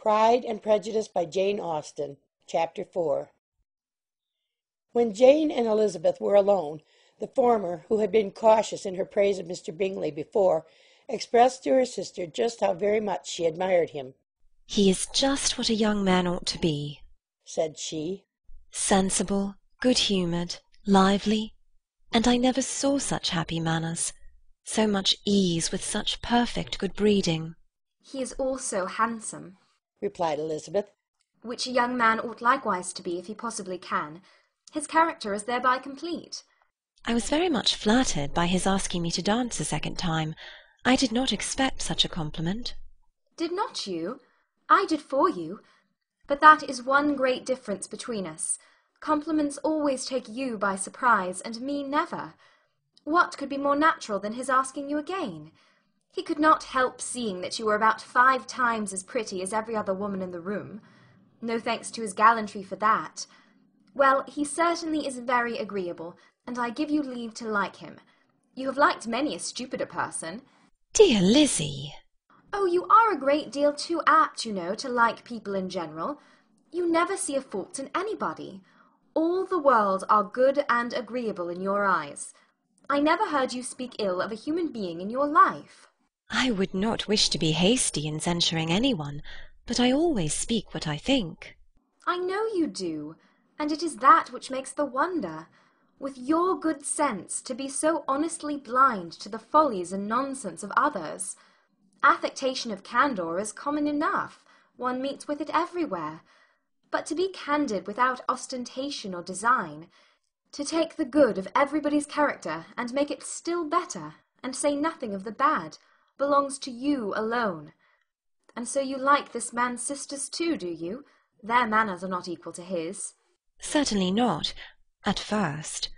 Pride and Prejudice by Jane Austen, Chapter 4. When Jane and Elizabeth were alone, the former, who had been cautious in her praise of Mr. Bingley before, expressed to her sister just how very much she admired him. "He is just what a young man ought to be," said she. "Sensible, good-humoured, lively, and I never saw such happy manners, so much ease with such perfect good breeding." "He is also handsome," replied Elizabeth, "which a young man ought likewise to be if he possibly can. His character is thereby complete." "I was very much flattered by his asking me to dance a second time. I did not expect such a compliment." "Did not you? I did for you. But that is one great difference between us. Compliments always take you by surprise, and me never. What could be more natural than his asking you again? He could not help seeing that you were about 5 times as pretty as every other woman in the room. No thanks to his gallantry for that. Well, he certainly is very agreeable, and I give you leave to like him. You have liked many a stupider person." "Dear Lizzie!" "Oh, you are a great deal too apt, you know, to like people in general. You never see a fault in anybody. All the world are good and agreeable in your eyes. I never heard you speak ill of a human being in your life." "I would not wish to be hasty in censuring anyone, but I always speak what I think." "I know you do, and it is that which makes the wonder. With your good sense, to be so honestly blind to the follies and nonsense of others. Affectation of candour is common enough. One meets with it everywhere. But to be candid without ostentation or design, to take the good of everybody's character and make it still better, and say nothing of the bad, belongs to you alone. And so you like this man's sisters too, do you? Their manners are not equal to his." "Certainly not, at first.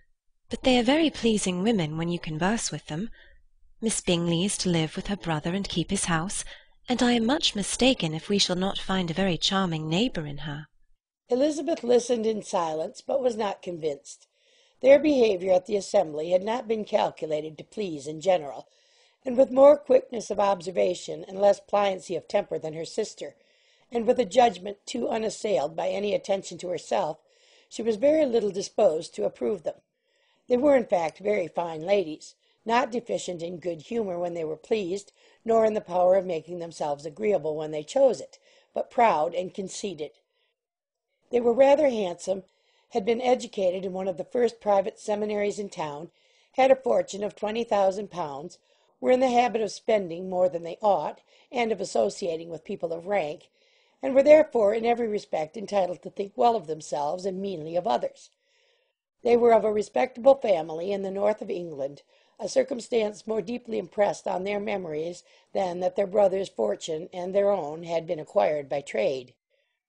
But they are very pleasing women when you converse with them. Miss Bingley is to live with her brother and keep his house, and I am much mistaken if we shall not find a very charming neighbour in her." Elizabeth listened in silence, but was not convinced. Their behaviour at the assembly had not been calculated to please in general, and with more quickness of observation and less pliancy of temper than her sister, and with a judgment too unassailed by any attention to herself, she was very little disposed to approve them. They were in fact very fine ladies, not deficient in good humour when they were pleased, nor in the power of making themselves agreeable when they chose it, but proud and conceited. They were rather handsome, had been educated in one of the first private seminaries in town, had a fortune of 20,000 pounds, were in the habit of spending more than they ought, and of associating with people of rank, and were therefore in every respect entitled to think well of themselves and meanly of others. They were of a respectable family in the north of England, a circumstance more deeply impressed on their memories than that their brother's fortune and their own had been acquired by trade.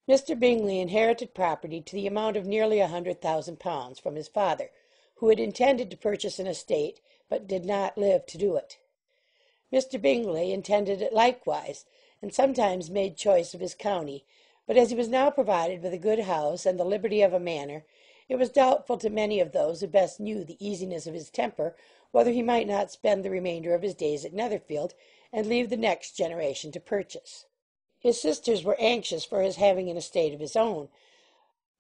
Mr. Bingley inherited property to the amount of nearly 100,000 pounds from his father, who had intended to purchase an estate, but did not live to do it. Mr. Bingley intended it likewise, and sometimes made choice of his county, but as he was now provided with a good house and the liberty of a manor, it was doubtful to many of those who best knew the easiness of his temper whether he might not spend the remainder of his days at Netherfield, and leave the next generation to purchase. His sisters were anxious for his having an estate of his own,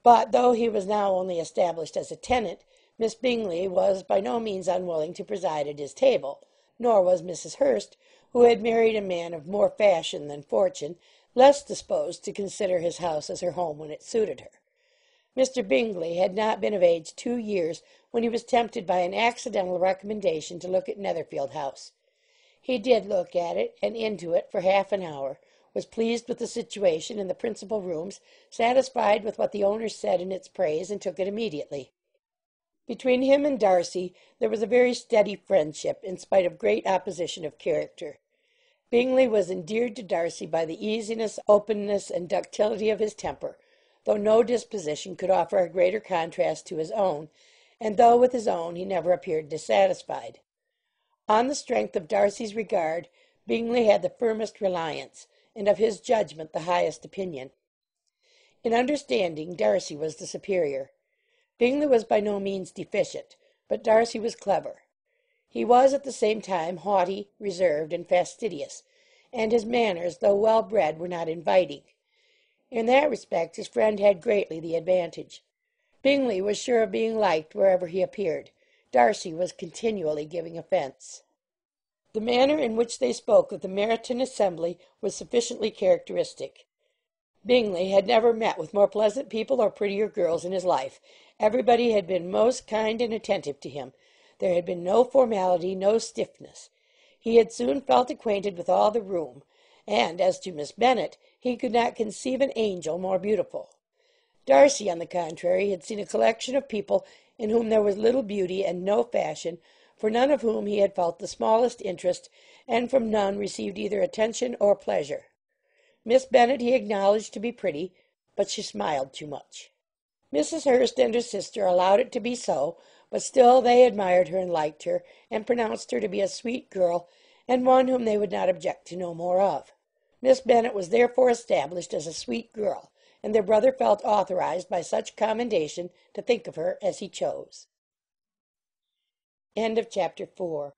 but though he was now only established as a tenant, Miss Bingley was by no means unwilling to preside at his table, nor was Mrs. Hurst, who had married a man of more fashion than fortune, less disposed to consider his house as her home when it suited her. Mr. Bingley had not been of age 2 years when he was tempted by an accidental recommendation to look at Netherfield House. He did look at it, and into it, for half an hour, was pleased with the situation in the principal rooms, satisfied with what the owners said in its praise, and took it immediately. Between him and Darcy there was a very steady friendship, in spite of great opposition of character. Bingley was endeared to Darcy by the easiness, openness, and ductility of his temper, though no disposition could offer a greater contrast to his own, and though with his own he never appeared dissatisfied. On the strength of Darcy's regard, Bingley had the firmest reliance, and of his judgment the highest opinion. In understanding, Darcy was the superior. Bingley was by no means deficient, but Darcy was clever. He was at the same time haughty, reserved, and fastidious, and his manners, though well bred, were not inviting. In that respect his friend had greatly the advantage. Bingley was sure of being liked wherever he appeared. Darcy was continually giving offence. The manner in which they spoke of the Meryton assembly was sufficiently characteristic. Bingley had never met with more pleasant people or prettier girls in his life. Everybody had been most kind and attentive to him. There had been no formality, no stiffness. He had soon felt acquainted with all the room, and as to Miss Bennet, he could not conceive an angel more beautiful. Darcy, on the contrary, had seen a collection of people in whom there was little beauty and no fashion, for none of whom he had felt the smallest interest, and from none received either attention or pleasure. Miss Bennet he acknowledged to be pretty, but she smiled too much. Mrs. Hurst and her sister allowed it to be so, but still they admired her and liked her, and pronounced her to be a sweet girl, and one whom they would not object to know more of. Miss Bennet was therefore established as a sweet girl, and their brother felt authorized by such commendation to think of her as he chose. End of chapter 4.